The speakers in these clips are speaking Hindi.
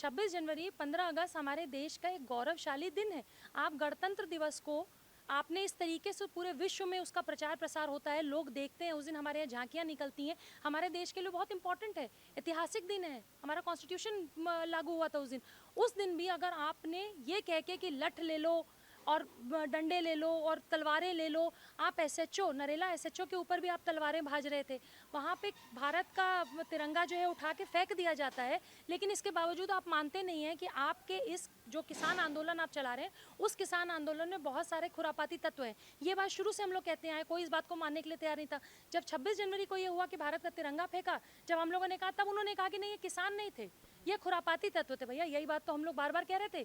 26 जनवरी 15 अगस्त हमारे देश का एक गौरवशाली दिन है। आप गणतंत्र दिवस को आपने इस तरीके से पूरे विश्व में उसका प्रचार प्रसार होता है, लोग देखते हैं, उस दिन हमारे यहाँ झांकियाँ निकलती हैं। हमारे देश के लिए बहुत इंपॉर्टेंट है, ऐतिहासिक दिन है, हमारा कॉन्स्टिट्यूशन लागू हुआ था उस दिन। उस दिन भी अगर आपने ये कह के कि लठ ले लो और डंडे ले लो और तलवारें ले लो, आप एसएचओ नरेला एसएचओ के ऊपर भी आप तलवारें भाज रहे थे, वहाँ पे भारत का तिरंगा जो है उठा के फेंक दिया जाता है, लेकिन इसके बावजूद आप मानते नहीं हैं कि आपके इस जो किसान आंदोलन आप चला रहे हैं, उस किसान आंदोलन में बहुत सारे खुरापाती तत्व हैं। ये बात शुरू से हम लोग कहते आए, कोई इस बात को मानने के लिए तैयार नहीं था। जब 26 जनवरी को ये हुआ कि भारत का तिरंगा फेंका, जब हम लोगों ने कहा, तब उन्होंने कहा कि नहीं, ये किसान नहीं थे, ये खुरापाती तत्व थे। भैया यही बात तो हम लोग बार बार कह रहे थे।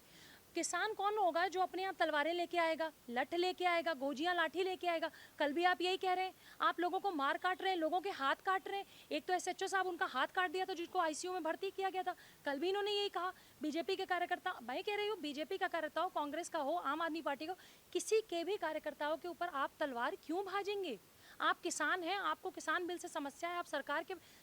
किसान कौन होगा जो अपने आप तलवारें लेके आएगा, लठ लेके आएगा, गोजियां लाठी लेके आएगा? कल भी आप यही कह रहे हैं, आप लोगों को मार काट रहे हैं, लोगों के हाथ काट रहे हैं। एक तो एसएचओ साहब, उनका हाथ काट दिया था जिसको आईसीयू में भर्ती किया गया था। कल भी इन्होंने यही कहा। बीजेपी के कार्यकर्ता, मैं कह रही हूँ, बीजेपी का कार्यकर्ता हो, कांग्रेस का हो, आम आदमी पार्टी का, किसी के भी कार्यकर्ताओं के ऊपर आप तलवार क्यों भाजेंगे? आप किसान हैं, आपको किसान बिल से समस्या है, आप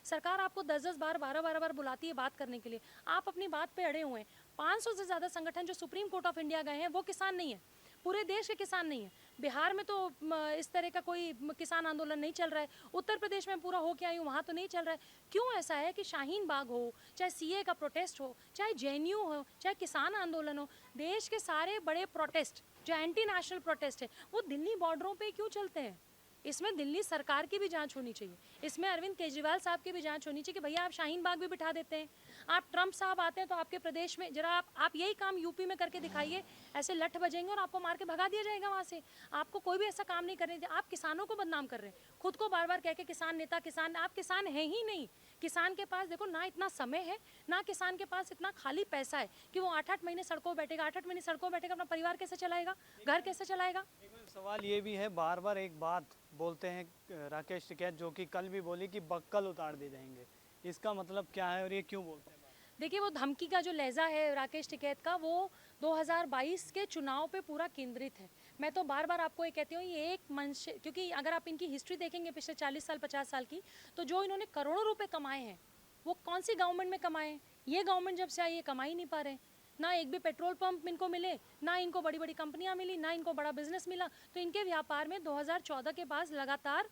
सरकार आपको 10-10 बार 12-12 बार बुलाती है बात करने के लिए, आप अपनी बात पे अड़े हुए हैं। 500 से ज़्यादा संगठन जो सुप्रीम कोर्ट ऑफ इंडिया गए हैं वो किसान नहीं है, पूरे देश के किसान नहीं है। बिहार में तो इस तरह का कोई किसान आंदोलन नहीं चल रहा है, उत्तर प्रदेश में पूरा हो के आई हूँ, वहाँ तो नहीं चल रहा है। क्यों ऐसा है कि शाहीन बाग हो, चाहे सीए का प्रोटेस्ट हो, चाहे जेएनयू हो, चाहे किसान आंदोलन हो, देश के सारे बड़े प्रोटेस्ट जो एंटी नेशनल प्रोटेस्ट है वो दिल्ली बॉर्डरों पर क्यों चलते हैं? इसमें दिल्ली सरकार की भी जांच होनी चाहिए, इसमें अरविंद केजरीवाल साहब की भी जांच होनी चाहिए कि भैया आप शाहीन बाग भी बिठा देते हैं। आप ट्रंप साहब आते हैं तो आपके प्रदेश में जरा आप यही काम यूपी में करके दिखाइए, ऐसे लठ बजेंगे और आपको मार के भगा दिया जाएगा वहाँ से। आपको कोई भी ऐसा काम नहीं करने दिया। आप किसानों को बदनाम कर रहे हैं, खुद को बार बार कह के किसान नेता, किसान, आप किसान हैं ही नहीं। किसान के पास देखो ना इतना समय है, ना किसान के पास इतना खाली पैसा है कि वो 8-8 महीने सड़कों बैठेगा, 8-8 महीने सड़कों बैठेगा, अपना परिवार कैसे चलाएगा, घर कैसे चलाएगा? सवाल ये भी है, बार बार एक बात बोलते हैं राकेश टिकैत, जो कि कल भी बोली कि बक्कल उतार दे जाएंगे। इसका मतलब क्या है और ये क्यों बोलते हैं? देखिए, वो धमकी का जो लहजा है राकेश टिकैत का, वो 2022 के चुनाव पे पूरा केंद्रित है। मैं तो बार बार आपको ये कहती हूँ, ये एक मंच, क्योंकि अगर आप इनकी हिस्ट्री देखेंगे पिछले 40 साल 50 साल की, तो जो इन्होंने करोड़ों रुपए कमाए हैं वो कौन सी गवर्नमेंट में कमाए हैं? ये गवर्नमेंट जब से आई ये कमा ही नहीं पा रहे हैं। ना एक भी पेट्रोल पंप इनको मिले, ना इनको बड़ी बड़ी कंपनियां मिली, ना इनको बड़ा बिजनेस मिला। तो इनके व्यापार में 2014 के बाद लगातार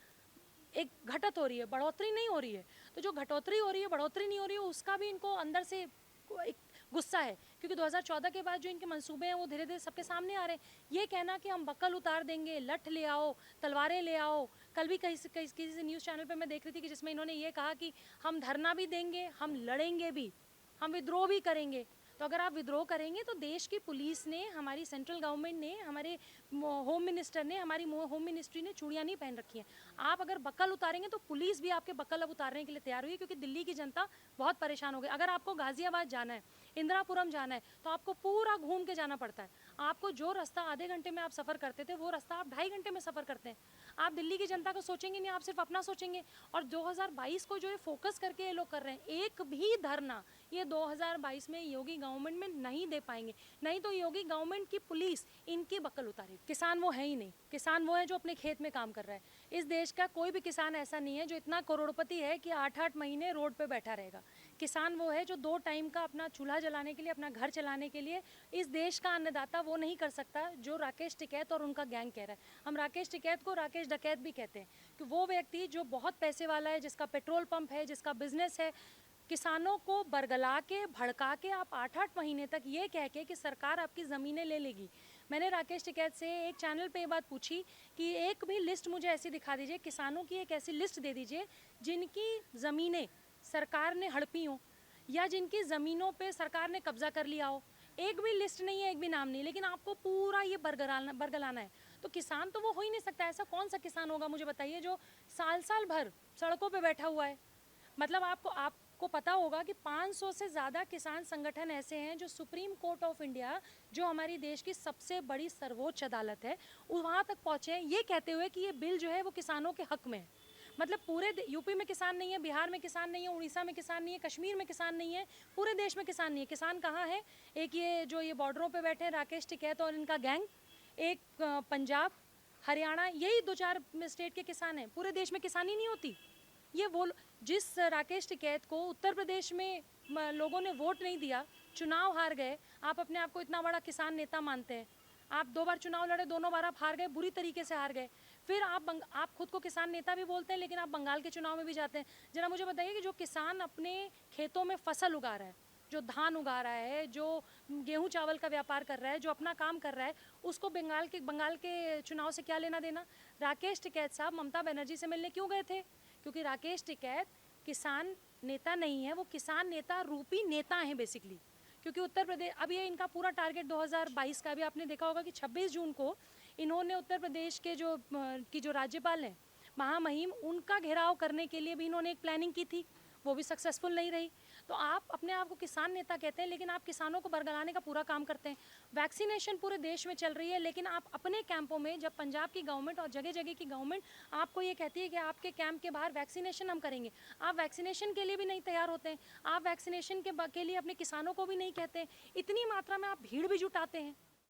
एक घटत हो रही है, बढ़ोतरी नहीं हो रही है। तो जो घटोतरी हो रही है, बढ़ोतरी नहीं हो रही है, उसका भी इनको अंदर से एक गुस्सा है, क्योंकि 2014 के बाद जो इनके मंसूबे हैं वो धीरे धीरे सबके सामने आ रहे हैं। ये कहना कि हम बक्कल उतार देंगे, लठ ले आओ, तलवारें ले आओ। कल भी किसी न्यूज़ चैनल पे मैं देख रही थी कि जिसमें इन्होंने ये कहा कि हम धरना भी देंगे, हम लड़ेंगे भी, हम विद्रोह भी करेंगे। तो अगर आप विद्रोह करेंगे तो देश की पुलिस ने, हमारी सेंट्रल गवर्नमेंट ने, हमारे होम मिनिस्टर ने, हमारी होम मिनिस्ट्री ने चूड़ियाँ नहीं पहन रखी हैं। आप अगर बक्कल उतारेंगे तो पुलिस भी आपके बक्कल अब उतारने के लिए तैयार हुई है, क्योंकि दिल्ली की जनता बहुत परेशान हो गई। अगर आपको गाजियाबाद जाना है, इंदिरापुरम जाना है, तो आपको पूरा घूम के जाना पड़ता है। आपको जो रास्ता आधे घंटे में आप सफ़र करते थे वो रास्ता आप 2.5 घंटे में सफ़र करते हैं। आप दिल्ली की जनता को सोचेंगे नहीं, आप सिर्फ अपना सोचेंगे। और 2022 को जो ये फोकस करके ये लोग कर रहे हैं, एक भी धरना ये 2022 में योगी गवर्नमेंट में नहीं दे पाएंगे। नहीं तो योगी गवर्नमेंट की पुलिस इनकी बक्कल उतारेगी। किसान वो है ही नहीं, किसान वो है जो अपने खेत में काम कर रहा है। इस देश का कोई भी किसान ऐसा नहीं है जो इतना करोड़पति है कि 8-8 महीने रोड पे बैठा रहेगा। किसान वो है जो 2 टाइम का अपना चूल्हा जलाने के लिए, अपना घर चलाने के लिए, इस देश का अन्नदाता वो नहीं कर सकता जो राकेश टिकैत और उनका गैंग कह रहा है। हम राकेश टिकैत को राकेश डकैत भी कहते हैं कि वो व्यक्ति जो बहुत पैसे वाला है, जिसका पेट्रोल पंप है, जिसका बिजनेस है, किसानों को बरगला के, भड़का के, आप 8-8 महीने तक ये कह के कि सरकार आपकी ज़मीनें ले लेगी। मैंने राकेश टिकैत से एक चैनल पे ये बात पूछी कि एक भी लिस्ट मुझे ऐसी दिखा दीजिए, किसानों की एक ऐसी लिस्ट दे दीजिए जिनकी ज़मीनें सरकार ने हड़पी हो या जिनकी ज़मीनों पे सरकार ने कब्जा कर लिया हो। एक भी लिस्ट नहीं है, एक भी नाम नहीं, लेकिन आपको पूरा ये बरगलाना है। तो किसान तो वो हो ही नहीं सकता। ऐसा कौन सा किसान होगा मुझे बताइए जो साल भर सड़कों पे बैठा हुआ है? मतलब आपको पता होगा कि 500 से ज़्यादा किसान संगठन ऐसे हैं जो सुप्रीम कोर्ट ऑफ इंडिया, जो हमारी देश की सबसे बड़ी सर्वोच्च अदालत है, वहाँ तक पहुँचे हैं ये कहते हुए कि ये बिल जो है वो किसानों के हक में है। मतलब पूरे यूपी में किसान नहीं है, बिहार में किसान नहीं है, उड़ीसा में किसान नहीं है, कश्मीर में किसान नहीं है, पूरे देश में किसान नहीं है। किसान कहाँ है? एक ये बॉर्डरों पे बैठे हैं राकेश टिकैत और इनका गैंग, एक पंजाब, हरियाणा, यही 2-4 स्टेट के किसान हैं। पूरे देश में किसानी नहीं होती। ये वो जिस राकेश टिकैत को उत्तर प्रदेश में लोगों ने वोट नहीं दिया, चुनाव हार गए, आप अपने आप को इतना बड़ा किसान नेता मानते हैं, आप 2 बार चुनाव लड़े, दोनों बार आप हार गए, बुरी तरीके से हार गए, फिर आप खुद को किसान नेता भी बोलते हैं, लेकिन आप बंगाल के चुनाव में भी जाते हैं। जरा मुझे बताइए कि जो किसान अपने खेतों में फसल उगा रहा है, जो धान उगा रहा है, जो गेहूं चावल का व्यापार कर रहा है, जो अपना काम कर रहा है, उसको बंगाल के चुनाव से क्या लेना देना? राकेश टिकैत साहब ममता बनर्जी से मिलने क्यों गए थे? क्योंकि राकेश टिकैत किसान नेता नहीं है, वो किसान नेता रूपी नेता हैं बेसिकली। क्योंकि उत्तर प्रदेश, अब ये इनका पूरा टारगेट 2022 का भी आपने देखा होगा कि 26 जून को इन्होंने उत्तर प्रदेश के जो राज्यपाल हैं महामहिम, उनका घेराव करने के लिए भी इन्होंने एक प्लानिंग की थी, वो भी सक्सेसफुल नहीं रही। तो आप अपने आप को किसान नेता कहते हैं, लेकिन आप किसानों को बरगलाने का पूरा काम करते हैं। वैक्सीनेशन पूरे देश में चल रही है, लेकिन आप अपने कैंपों में, जब पंजाब की गवर्नमेंट और जगह जगह की गवर्नमेंट आपको ये कहती है कि आपके कैंप के बाहर वैक्सीनेशन हम करेंगे, आप वैक्सीनेशन के लिए भी नहीं तैयार होते हैं। आप वैक्सीनेशन के लिए अपने किसानों को भी नहीं कहते हैं। इतनी मात्रा में आप भीड़ भी जुटाते हैं।